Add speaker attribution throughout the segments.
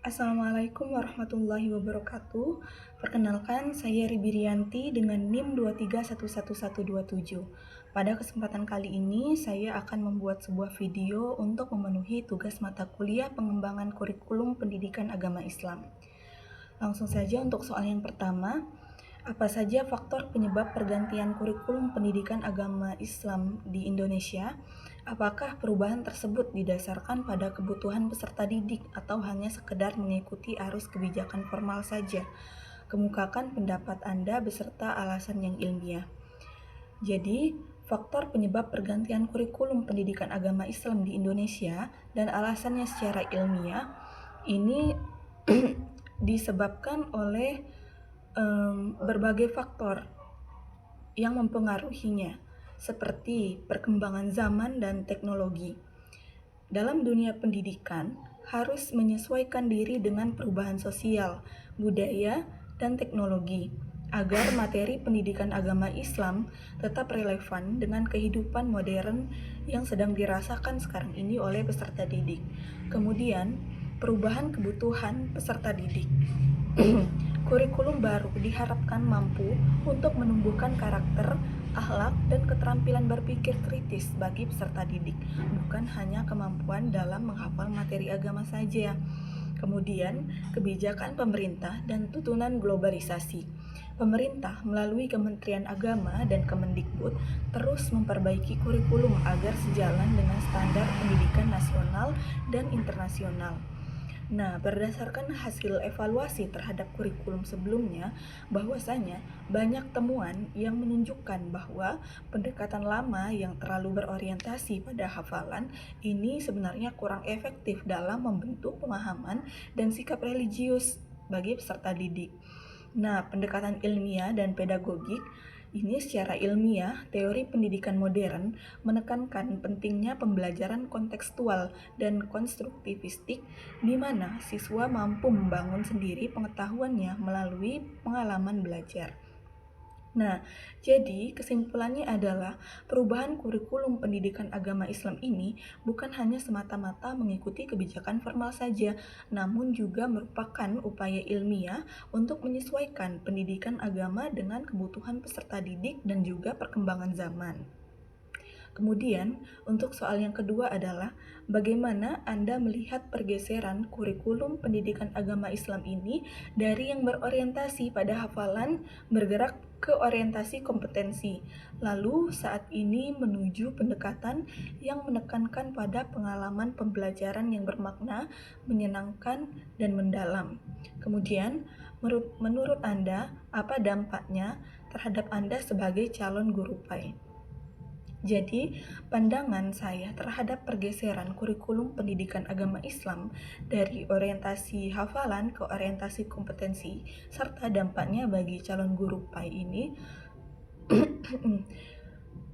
Speaker 1: Assalamualaikum warahmatullahi wabarakatuh. Perkenalkan, saya Ribirianti dengan NIM 2311127. Pada kesempatan kali ini, saya akan membuat sebuah video untuk memenuhi tugas mata kuliah pengembangan kurikulum pendidikan agama Islam. Langsung saja untuk soal yang pertama. Apa saja faktor penyebab pergantian kurikulum pendidikan agama Islam di Indonesia? Apakah perubahan tersebut didasarkan pada kebutuhan peserta didik atau hanya sekedar mengikuti arus kebijakan formal saja? Kemukakan pendapat Anda beserta alasan yang ilmiah. Jadi, faktor penyebab pergantian kurikulum pendidikan agama Islam di Indonesia dan alasannya secara ilmiah ini disebabkan oleh berbagai faktor yang mempengaruhinya, seperti perkembangan zaman dan teknologi. Dalam dunia pendidikan, harus menyesuaikan diri dengan perubahan sosial, budaya, dan teknologi, agar materi pendidikan agama Islam tetap relevan dengan kehidupan modern yang sedang dirasakan sekarang ini oleh peserta didik. Kemudian, perubahan kebutuhan peserta didik. Kurikulum baru diharapkan mampu untuk menumbuhkan karakter, akhlak, dan keterampilan berpikir kritis bagi peserta didik, bukan hanya kemampuan dalam menghafal materi agama saja. Kemudian, kebijakan pemerintah dan tuntunan globalisasi. Pemerintah melalui Kementerian Agama dan Kemendikbud terus memperbaiki kurikulum agar sejalan dengan standar pendidikan nasional dan internasional. Nah, berdasarkan hasil evaluasi terhadap kurikulum sebelumnya, bahwasanya banyak temuan yang menunjukkan bahwa pendekatan lama yang terlalu berorientasi pada hafalan ini sebenarnya kurang efektif dalam membentuk pemahaman dan sikap religius bagi peserta didik. Nah, pendekatan ilmiah dan pedagogik ini secara ilmiah, teori pendidikan modern menekankan pentingnya pembelajaran kontekstual dan konstruktivistik di mana siswa mampu membangun sendiri pengetahuannya melalui pengalaman belajar. Nah, jadi kesimpulannya adalah perubahan kurikulum pendidikan agama Islam ini bukan hanya semata-mata mengikuti kebijakan formal saja, namun juga merupakan upaya ilmiah untuk menyesuaikan pendidikan agama dengan kebutuhan peserta didik dan juga perkembangan zaman. Kemudian, untuk soal yang kedua adalah bagaimana Anda melihat pergeseran kurikulum pendidikan agama Islam ini dari yang berorientasi pada hafalan bergerak ke orientasi kompetensi, lalu saat ini menuju pendekatan yang menekankan pada pengalaman pembelajaran yang bermakna, menyenangkan, dan mendalam. Kemudian, menurut Anda, apa dampaknya terhadap Anda sebagai calon guru PAI? Jadi, pandangan saya terhadap pergeseran kurikulum pendidikan agama Islam dari orientasi hafalan ke orientasi kompetensi, serta dampaknya bagi calon guru PAI ini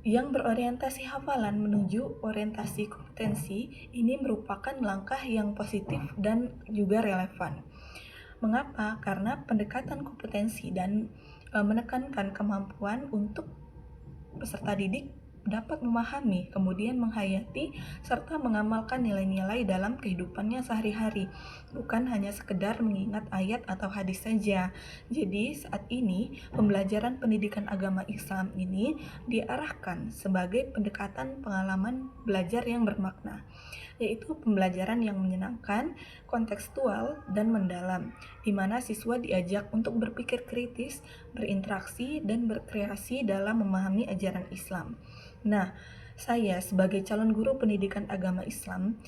Speaker 1: yang berorientasi hafalan menuju orientasi kompetensi ini merupakan langkah yang positif dan juga relevan. Mengapa? Karena pendekatan kompetensi dan menekankan kemampuan untuk peserta didik dapat memahami, kemudian menghayati, serta mengamalkan nilai-nilai dalam kehidupannya sehari-hari, bukan hanya sekedar mengingat ayat atau hadis saja. Jadi, saat ini, pembelajaran pendidikan agama Islam ini diarahkan sebagai pendekatan pengalaman belajar yang bermakna, yaitu pembelajaran yang menyenangkan, kontekstual, dan mendalam, di mana siswa diajak untuk berpikir kritis, berinteraksi, dan berkreasi dalam memahami ajaran Islam. Nah, saya sebagai calon guru pendidikan agama Islam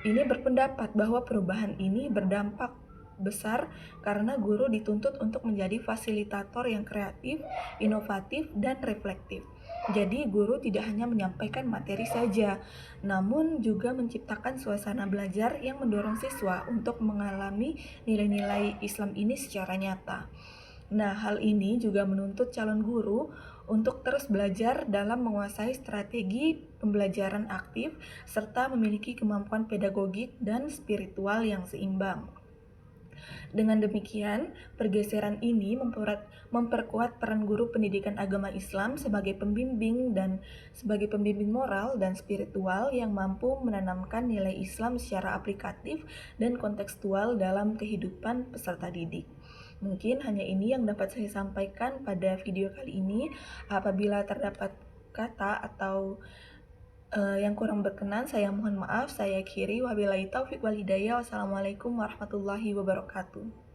Speaker 1: ini berpendapat bahwa perubahan ini berdampak besar karena guru dituntut untuk menjadi fasilitator yang kreatif, inovatif, dan reflektif. Jadi guru tidak hanya menyampaikan materi saja, namun juga menciptakan suasana belajar yang mendorong siswa untuk mengalami nilai-nilai Islam ini secara nyata. Nah, hal ini juga menuntut calon guru untuk terus belajar dalam menguasai strategi pembelajaran aktif serta memiliki kemampuan pedagogik dan spiritual yang seimbang. Dengan demikian, pergeseran ini memperkuat peran guru pendidikan agama Islam sebagai pembimbing moral dan spiritual yang mampu menanamkan nilai Islam secara aplikatif dan kontekstual dalam kehidupan peserta didik. Mungkin hanya ini yang dapat saya sampaikan pada video kali ini. Apabila terdapat kata atau yang kurang berkenan, saya mohon maaf. Saya akhiri. Wabillahi taufiq wal hidayah. Wassalamualaikum warahmatullahi wabarakatuh.